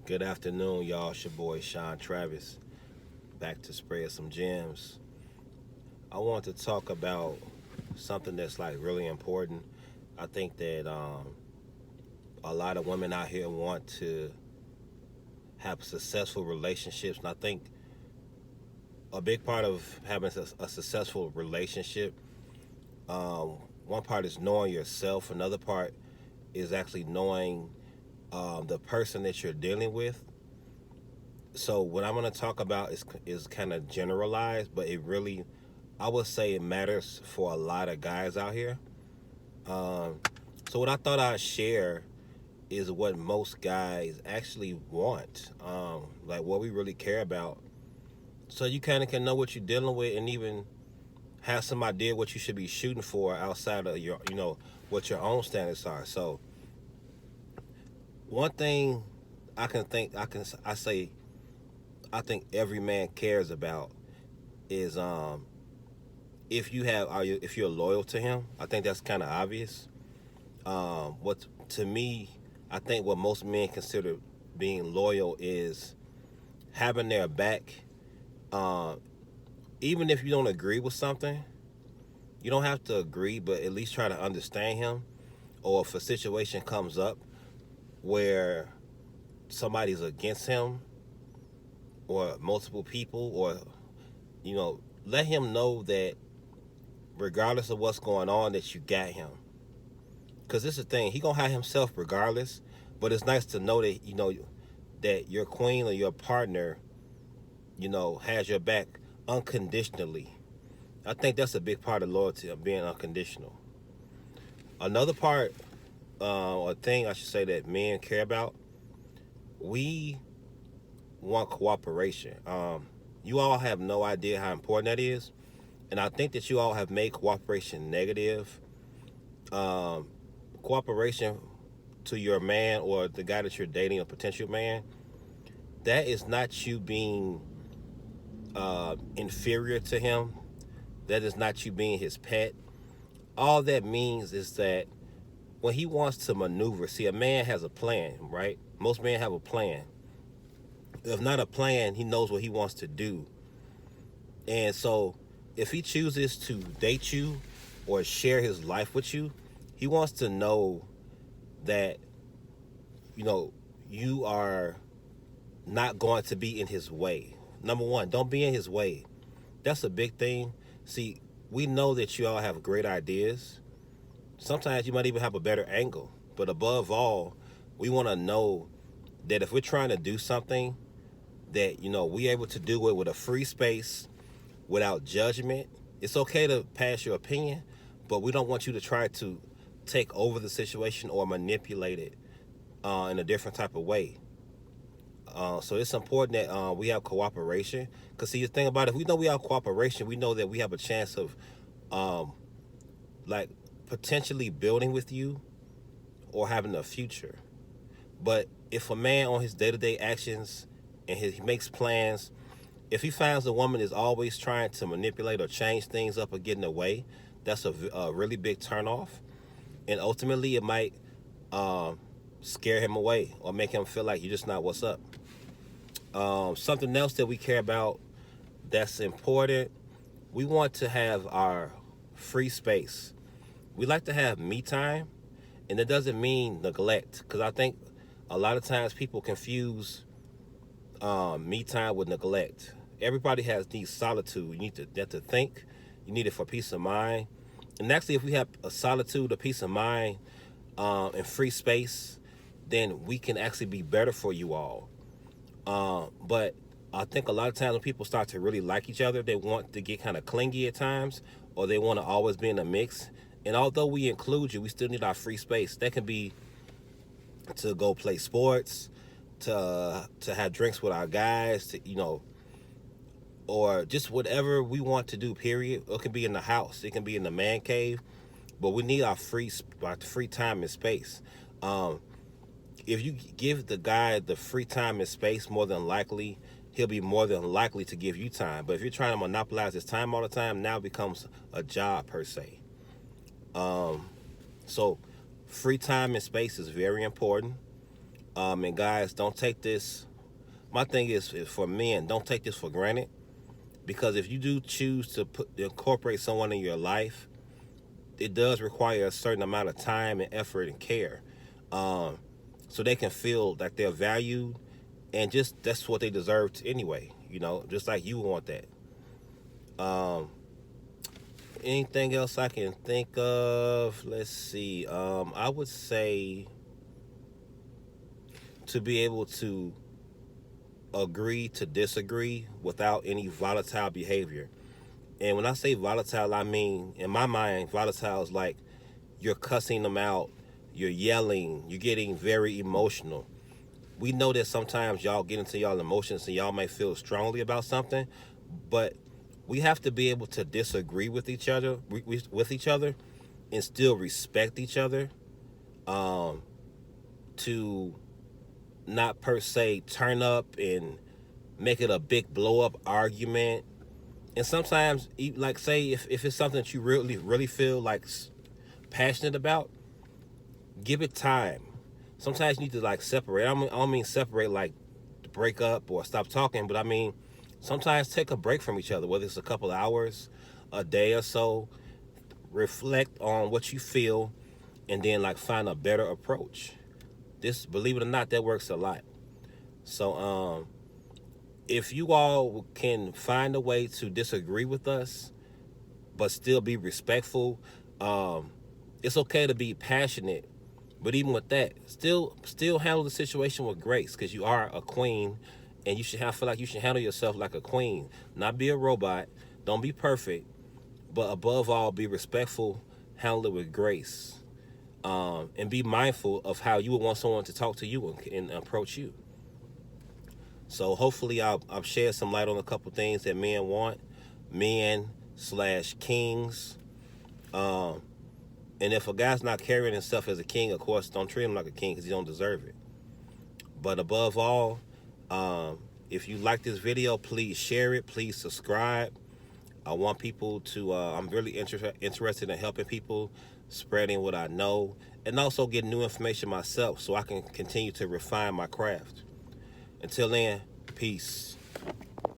Good afternoon, y'all. It's your boy Sean Travis, back to spread some gems. I want to talk about something that's like really important. I think that a lot of women out here want to have successful relationships, and I think a big part of having a successful relationship, um, one part is knowing yourself. Another part is actually knowing the person that you're dealing with. So what I'm going to talk about is kind of generalized, but it really, I would say, it matters for a lot of guys out here. Um, so what I thought I'd share is what most guys actually want, like what we really care about. So you kind of can know what you're dealing with, and even have some idea what you should be shooting for outside of your, what your own standards are. So one thing I say I think every man cares about is if you're loyal to him. I think that's kind of obvious. What to me, I think what most men consider being loyal is having their back. Um, Even if you don't agree with something, you don't have to agree, but at least try to understand him. Or if a situation comes up where somebody's against him, or multiple people, or let him know that regardless of what's going on, that you got him. Because this is the thing, he gonna have himself regardless. But it's nice to know that that your queen or your partner, has your back unconditionally. I think that's a big part of loyalty, of being unconditional. Another part, or thing I should say, that men care about, we want cooperation. You all have no idea how important that is, and I think that you all have made cooperation negative. Um, Cooperation to your man or the guy that you're dating, a potential man, that is not you being inferior to him. That is not you being his pet. All that means is that when he wants to maneuver, see, a man has a plan, right? Most men have a plan. If not a plan, he knows what he wants to do. And so if he chooses to date you or share his life with you, he wants to know that, you know, you are not going to be in his way. Number one, don't be in his way. That's a big thing. See, we know that you all have great ideas. Sometimes you might even have a better angle. But above all, we want to know that if we're trying to do something, that, we're able to do it with a free space, without judgment. It's okay to pass your opinion, but we don't want you to try to take over the situation or manipulate it in a different type of way. So it's important that we have cooperation. Because, see, the thing about it, if we know we have cooperation, we know that we have a chance of, um, like, potentially building with you or having a future. But if a man on his day-to-day actions and he makes plans, if he finds a woman is always trying to manipulate or change things up or get in the way, that's a really big turnoff. And ultimately, it might um, scare him away or make him feel like you're just not what's up. Something else that we care about that's important, we want to have our free space. We like to have me time, and it doesn't mean neglect, because I think a lot of times people confuse me time with neglect. Everybody needs solitude. You need to think. You need it for peace of mind. And actually, if we have a solitude, a peace of mind, and free space, then we can actually be better for you all. But I think a lot of times when people start to really like each other, they want to get kind of clingy at times, or they want to always be in a mix. And although we include you, we still need our free space. That can be to go play sports, to have drinks with our guys, to or just whatever we want to do. Period. It can be in the house. It can be in the man cave, but we need our free time and space. Um, if you give the guy the free time and space, more than likely he'll be more than likely to give you time. But if you're trying to monopolize his time all the time, now it becomes a job per se. So free time and space is very important. And guys, don't take this. My thing is for men, don't take this for granted, because if you do choose to incorporate someone in your life, it does require a certain amount of time and effort and care, um, so they can feel that they're valued, and just that's what they deserve anyway. Just like you want that. Um, Anything else I can think of? Let's see. I would say to be able to agree to disagree without any volatile behavior. And when I say volatile, I mean, in my mind, volatile is like you're cussing them out, you're yelling, you're getting very emotional. We know that sometimes y'all get into y'all emotions and y'all may feel strongly about something, but we have to be able to disagree with each other, and still respect each other. Um, to not per se turn up and make it a big blow up argument. And sometimes, like, say if it's something that you really feel like passionate about, give it time. Sometimes you need to like separate. I don't mean separate like break up or stop talking, but I mean sometimes take a break from each other, whether it's a couple of hours, a day or so. Reflect on what you feel, and then like find a better approach. This, believe it or not, that works a lot. So if you all can find a way to disagree with us but still be respectful, um, it's okay to be passionate. But even with that, still handle the situation with grace, because you are a queen, and you should feel like you should handle yourself like a queen, not be a robot. Don't be perfect, but above all, be respectful. Handle it with grace, and be mindful of how you would want someone to talk to you and approach you. So hopefully, I've shed some light on a couple things that men want, men/kings. Um, and if a guy's not carrying himself as a king, of course, don't treat him like a king, because he don't deserve it. But above all, if you like this video, please share it. Please subscribe. I want people to. I'm really interested in helping people, spreading what I know, and also getting new information myself, so I can continue to refine my craft. Until then, peace.